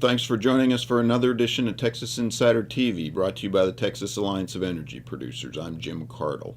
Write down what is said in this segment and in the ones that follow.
thanks for joining us for another edition of Texas Insider TV, brought to you by the Texas Alliance of Energy Producers. I'm Jim Cardle.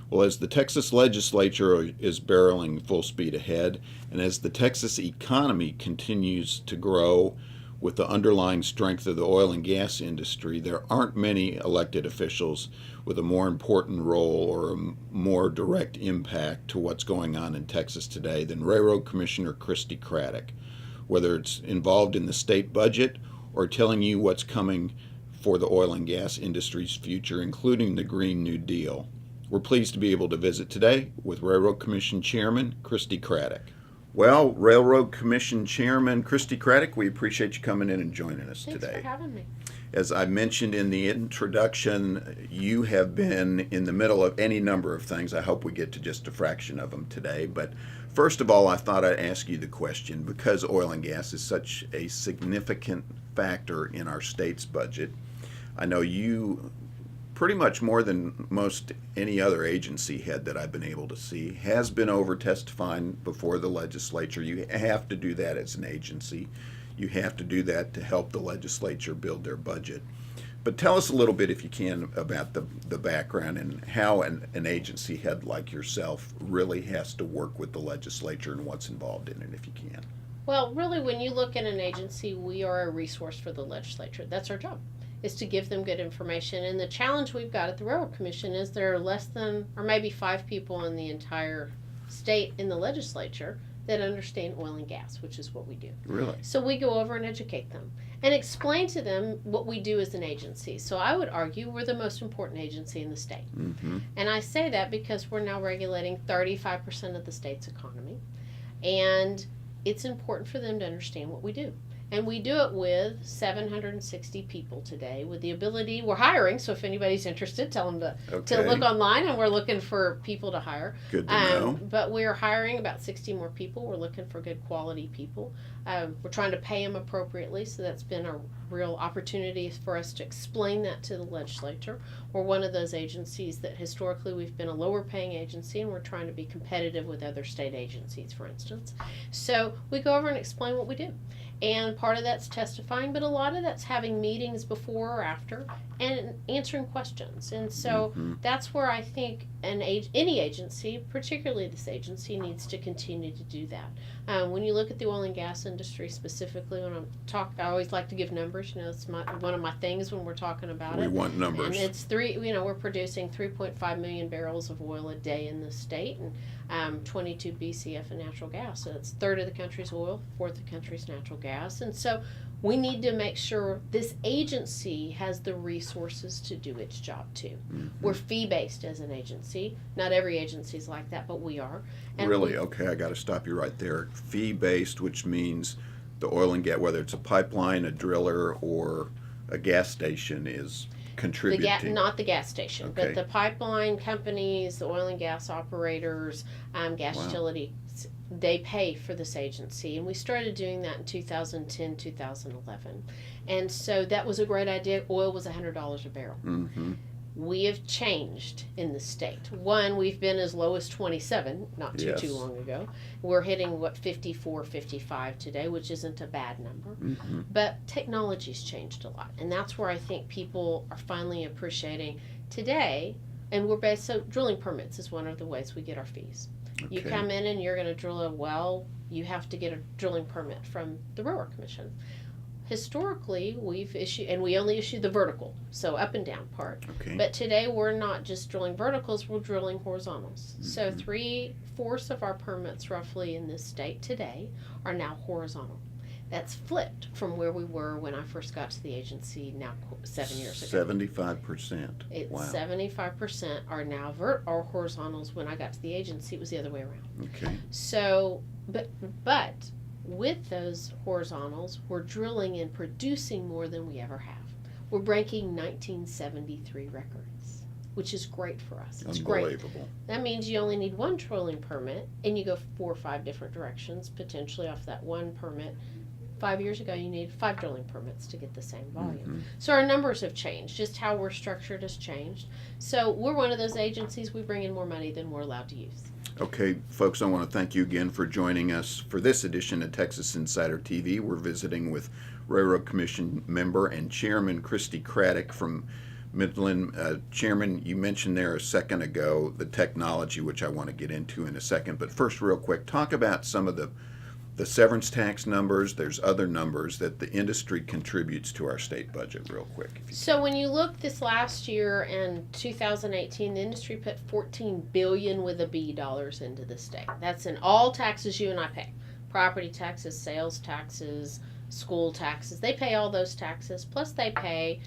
Well, as the Texas legislature is barreling full speed ahead, and as the Texas economy continues to grow with the underlying strength of the oil and gas industry, there aren't many elected officials with a more important role or a more direct impact to what's going on in Texas today than Railroad Commissioner Christi Craddick. Whether it's involved in the state budget or telling you what's coming for the oil and gas industry's future, including the Green New Deal. We're pleased to be able to visit today with Railroad Commission Chairman Christi Craddick. Well, Railroad Commission Chairman Christi Craddick, we appreciate you coming in and joining us today. Thanks for having me. As I mentioned in the introduction, you have been in the middle of any number of things. I hope we get to just a fraction of them today. But first of all, I thought I'd ask you the question, because oil and gas is such a significant factor in our state's budget. I know you, pretty much more than most any other agency head that I've been able to see, has been over testifying before the legislature. You have to do that as an agency. You have to do that to help the legislature build their budget. But tell us a little bit, if you can, about the background and how an agency head like yourself really has to work with the legislature and what's involved in it, if you can. Well, really, when you look at an agency, we are a resource for the legislature. That's our job, is to give them good information. And the challenge we've got at the Railroad Commission is there are less than, or maybe 5 people in the entire state in the legislature that understand oil and gas, which is what we do. Really? So we go over and educate them and explain to them what we do as an agency. So I would argue we're the most important agency in the state. Mm-hmm. And I say that because we're now regulating 35% of the state's economy. And it's important for them to understand what we do. And we do it with 760 people today with the ability, we're hiring, so if anybody's interested, tell them to look online, and we're looking for people to hire. Good to know. But we're hiring about 60 more people. We're looking for good quality people. We're trying to pay them appropriately, so that's been a real opportunity for us to explain that to the legislature. We're one of those agencies that historically we've been a lower paying agency, and we're trying to be competitive with other state agencies, for instance. So we go over and explain what we do. And part of that's testifying, but a lot of that's having meetings before or after and answering questions. And so that's where I think any agency, particularly this agency, needs to continue to do that. When you look at the oil and gas industry specifically, when I always like to give numbers. You know, it's one of my things when we're talking about it. We want numbers. And it's we're producing 3.5 million barrels of oil a day in the state, and 22 BCF of natural gas. So it's a third of the country's oil, fourth of the country's natural gas. And so we need to make sure this agency has the resources to do its job too. Mm-hmm. We're fee-based as an agency. Not every agency is like that, but we are. And really? Okay, I got to stop you right there. Fee-based, which means the oil and gas, whether it's a pipeline, a driller, or a gas station, is contributing. Not the gas station, okay, but the pipeline companies, the oil and gas operators, gas utility, they pay for this agency. And we started doing that in 2010, 2011. And so that was a great idea. Oil was $100 a barrel. Mm-hmm. We have changed in the state. One, we've been as low as 27 not too long ago. We're hitting 54, 55 today, which isn't a bad number. Mm-hmm. But technology's changed a lot, and that's where I think people are finally appreciating today. And so drilling permits is one of the ways we get our fees. Okay. You come in and you're going to drill a well, you have to get a drilling permit from the Railroad Commission. Historically, we've issued, and we only issue the vertical, so up and down part. Okay. But today we're not just drilling verticals, we're drilling horizontals. Mm-hmm. So 3/4 of our permits roughly in this state today are now horizontal. That's flipped from where we were when I first got to the agency now 7 years ago. 75%. It's wow. 75% are now are horizontals. When I got to the agency, it was the other way around. Okay. So, but with those horizontals, we're drilling and producing more than we ever have. We're breaking 1973 records, which is great for us. It's unbelievable. Great. That means you only need one drilling permit, and you go 4 or 5 different directions, potentially off that one permit. 5 years ago, you needed 5 drilling permits to get the same volume. Mm-hmm. So our numbers have changed. Just how we're structured has changed. So we're one of those agencies, we bring in more money than we're allowed to use. Okay, folks, I want to thank you again for joining us for this edition of Texas Insider TV. We're visiting with Railroad Commission member and Chairman Christi Craddick from Midland. Chairman, you mentioned there a second ago the technology, which I want to get into in a second. But first, real quick, talk about some of the severance tax numbers. There's other numbers that the industry contributes to our state budget real quick. So when you look this last year in 2018, the industry put $14 billion with a B dollars into the state. That's in all taxes you and I pay. Property taxes, sales taxes, school taxes. They pay all those taxes. Plus they pay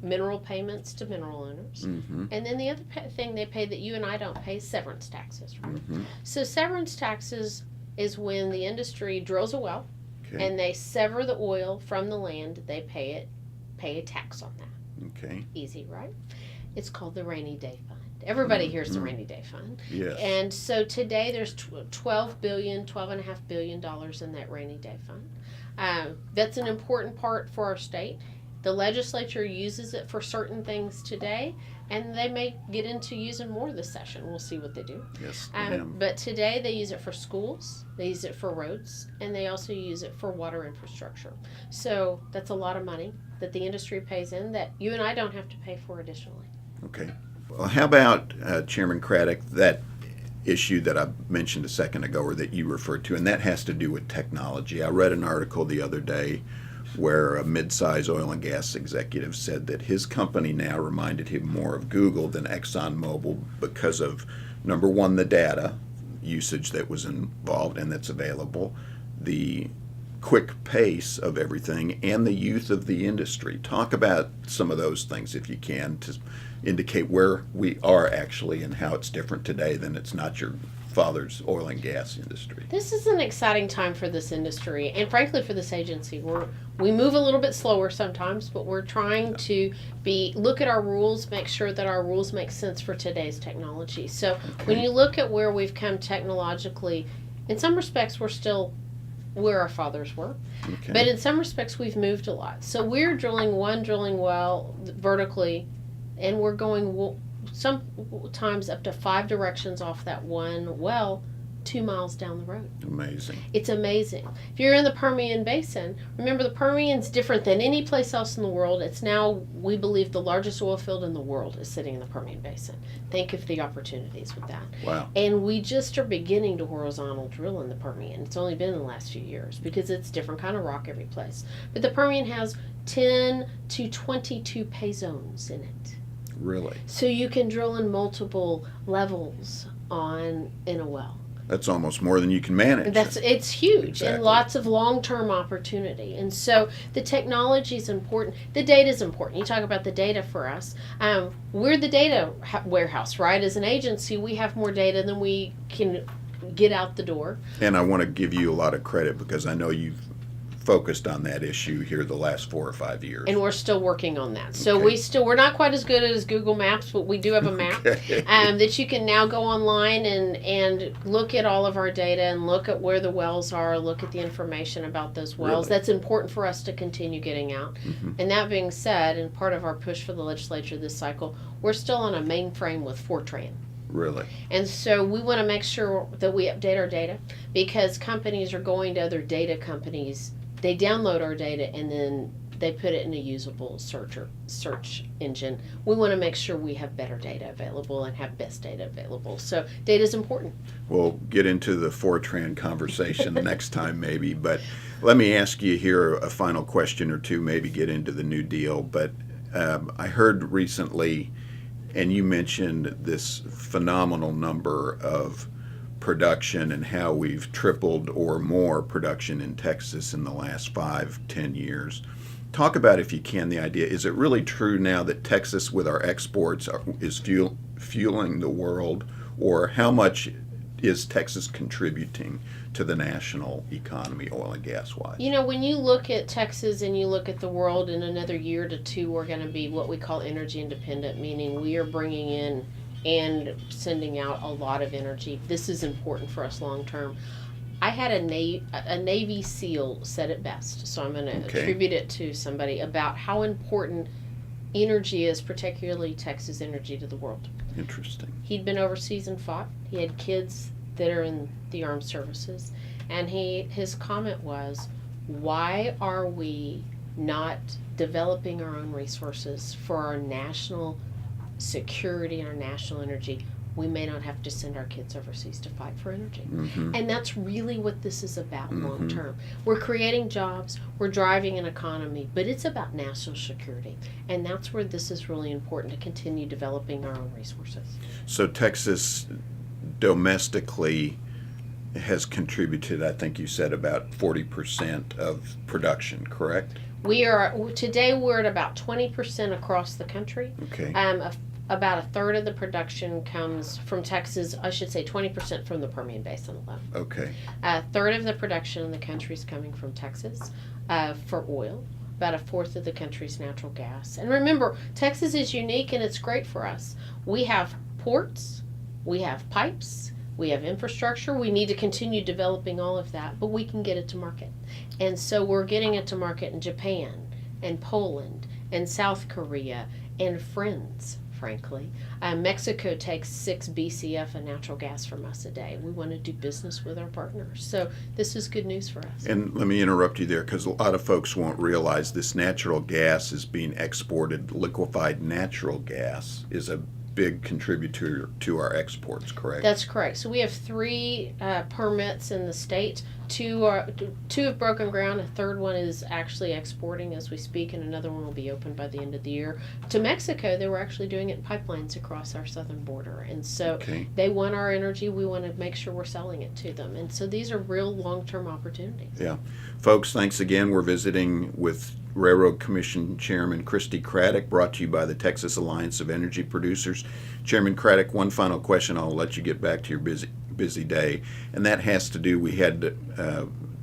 mineral payments to mineral owners. Mm-hmm. And then the other thing they pay that you and I don't pay is severance taxes. Right? Mm-hmm. So severance taxes is when the industry drills a well, Okay. and they sever the oil from the land. They pay a tax on that. Okay. Easy, right? It's called the rainy day fund. Everybody Mm-hmm. hears the rainy day fund. Yes. And so today there's $12.5 billion in that rainy day fund. That's an important part for our state. The legislature uses it for certain things today, and they may get into using more this session. We'll see what they do. Yes, ma'am. But today they use it for schools, they use it for roads, and they also use it for water infrastructure. So that's a lot of money that the industry pays in that you and I don't have to pay for additionally. Okay. Well, how about, Chairman Craddick, that issue that I mentioned a second ago or that you referred to, and that has to do with technology. I read an article the other day where a mid-size oil and gas executive said that his company now reminded him more of Google than ExxonMobil because of, number one, the data usage that was involved and that's available, the quick pace of everything, and the youth of the industry. Talk about some of those things if you can to indicate where we are actually and how it's different today than it's not your father's oil and gas industry. This is an exciting time for this industry and frankly for this agency. We move a little bit slower sometimes, but we're trying to look at our rules, make sure that our rules make sense for today's technology. So when you look at where we've come technologically, in some respects we're still where our fathers were. Okay. But in some respects we've moved a lot. So we're drilling one drilling well vertically, and we're going sometimes up to 5 directions off that one well 2 miles down the road. Amazing. It's amazing. If you're in the Permian Basin, remember the Permian's different than any place else in the world. It's now, we believe, the largest oil field in the world is sitting in the Permian Basin. Think of the opportunities with that. Wow. And we just are beginning to horizontal drill in the Permian. It's only been in the last few years because it's different kind of rock every place. But the Permian has 10 to 22 pay zones in it. Really? So you can drill in multiple levels in a well. That's almost more than you can manage. It's huge. Exactly. And lots of long-term opportunity. And so the technology is important. The data is important. You talk about the data for us. We're the data warehouse, right? As an agency, we have more data than we can get out the door. And I want to give you a lot of credit because I know you've focused on that issue here the last 4 or 5 years. And we're still working on that. So Okay. we're not quite as good as Google Maps, but we do have a map Okay. that you can now go online and look at all of our data and look at where the wells are, look at the information about those wells. Really? That's important for us to continue getting out. Mhm. And that being said, and part of our push for the legislature this cycle, we're still on a mainframe with Fortran. Really? And so we want to make sure that we update our data because companies are going to other data companies. They download our data and then they put it in a usable search engine. We want to make sure we have better data available and have best data available. So data is important. We'll get into the Fortran conversation next time maybe, but let me ask you here a final question or two, maybe get into the New Deal. But I heard recently, and you mentioned this phenomenal number of production and how we've tripled or more production in Texas in the last 5-10 years. Talk about, if you can, the idea, is it really true now that Texas with our exports is fueling the world, or how much is Texas contributing to the national economy, oil and gas wise? You know, when you look at Texas and you look at the world, in another year to two, we're going to be what we call energy independent, meaning we are bringing in and sending out a lot of energy. This is important for us long term. I had a Navy SEAL said it best, so I'm going to attribute it to somebody about how important energy is, particularly Texas energy, to the world. Interesting. He'd been overseas and fought. He had kids that are in the armed services. And his comment was, why are we not developing our own resources for our national security and our national energy? We may not have to send our kids overseas to fight for energy. Mm-hmm. And that's really what this is about Mm-hmm. long term. We're creating jobs, we're driving an economy, but it's about national security. And that's where this is really important, to continue developing our own resources. So Texas domestically has contributed, I think you said, about 40% of production, correct? Today we're at about 20% across the country. Okay. About a third of the production comes from Texas. I should say 20% from the Permian Basin alone. Okay. A third of the production in the country is coming from Texas for oil. About a fourth of the country's natural gas. And remember, Texas is unique and it's great for us. We have ports, we have pipes, we have infrastructure. We need to continue developing all of that, but we can get it to market. And so we're getting it to market in Japan and Poland and South Korea and friends, frankly. Mexico takes 6 BCF of natural gas from us a day. We want to do business with our partners. So this is good news for us. And let me interrupt you there, because a lot of folks won't realize this natural gas is being exported. Liquefied natural gas is a big contributor to our exports, correct? That's correct. So we have 3 permits in the state. 2 have broken ground. A third one is actually exporting as we speak, and another one will be open by the end of the year. To Mexico, they were actually doing it in pipelines across our southern border. And so Okay. they want our energy. We want to make sure we're selling it to them. And so these are real long-term opportunities. Yeah. Folks, thanks again. We're visiting with Railroad Commission Chairman Christi Craddick, brought to you by the Texas Alliance of Energy Producers. Chairman Craddick, one final question. I'll let you get back to your busy day, and that has to do, we had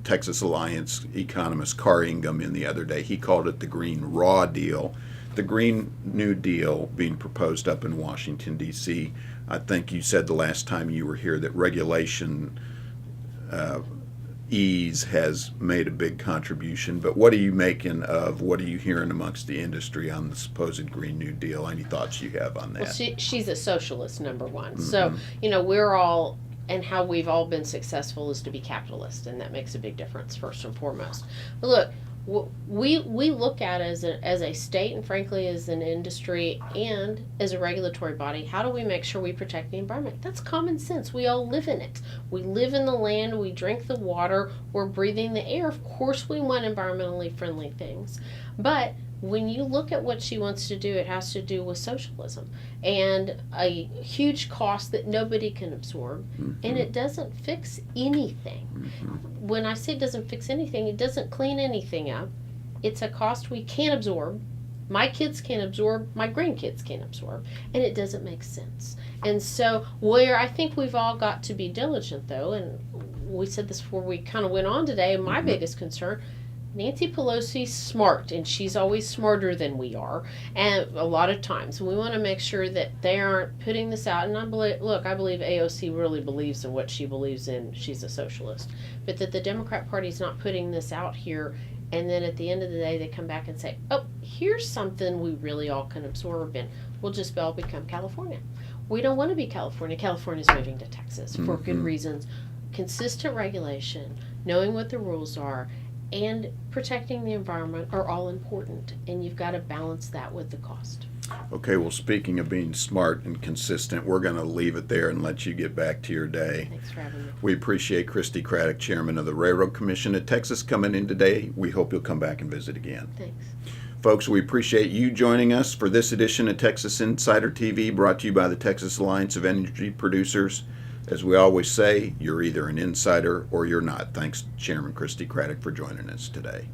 Texas Alliance economist Carr Ingham in the other day. He called it the Green Raw Deal. The Green New Deal being proposed up in Washington, D.C. I think you said the last time you were here that regulation ease has made a big contribution, but what are you making of, what are you hearing amongst the industry on the supposed Green New Deal? Any thoughts you have on that? Well, she's a socialist, number one. Mm-hmm. So, we're all, and how we've all been successful is to be capitalist, and that makes a big difference, first and foremost. But look, we look at as a state, and frankly as an industry and as a regulatory body, how do we make sure we protect the environment? That's common sense. We all live in it. We live in the land, we drink the water, we're breathing the air. Of course we want environmentally friendly things. But when you look at what she wants to do, it has to do with socialism and a huge cost that nobody can absorb, mm-hmm. and it doesn't fix anything. Mm-hmm. When I say it doesn't fix anything, it doesn't clean anything up. It's a cost we can't absorb. My kids can't absorb, my grandkids can't absorb, and it doesn't make sense. And so where I think we've all got to be diligent, though, and we said this before we kind of went on today, my mm-hmm. biggest concern, Nancy Pelosi's smart, and she's always smarter than we are, and a lot of times we want to make sure that they aren't putting this out. And I believe AOC really believes in what she believes in. She's a socialist, but that the Democrat Party's not putting this out here, and then at the end of the day they come back and say, oh, here's something we really all can absorb, and we'll just all become California. We don't want to be California. California's moving to Texas for mm-hmm. good reasons. Consistent regulation, knowing what the rules are, and protecting the environment are all important, and you've got to balance that with the cost. Okay, well, speaking of being smart and consistent, we're going to leave it there and let you get back to your day. Thanks for having me. We appreciate Christi Craddick, Chairman of the Railroad Commission of Texas, coming in today. We hope you'll come back and visit again. Thanks. Folks, we appreciate you joining us for this edition of Texas Insider TV, brought to you by the Texas Alliance of Energy Producers. As we always say, you're either an insider or you're not. Thanks, Chairman Christi Craddick, for joining us today.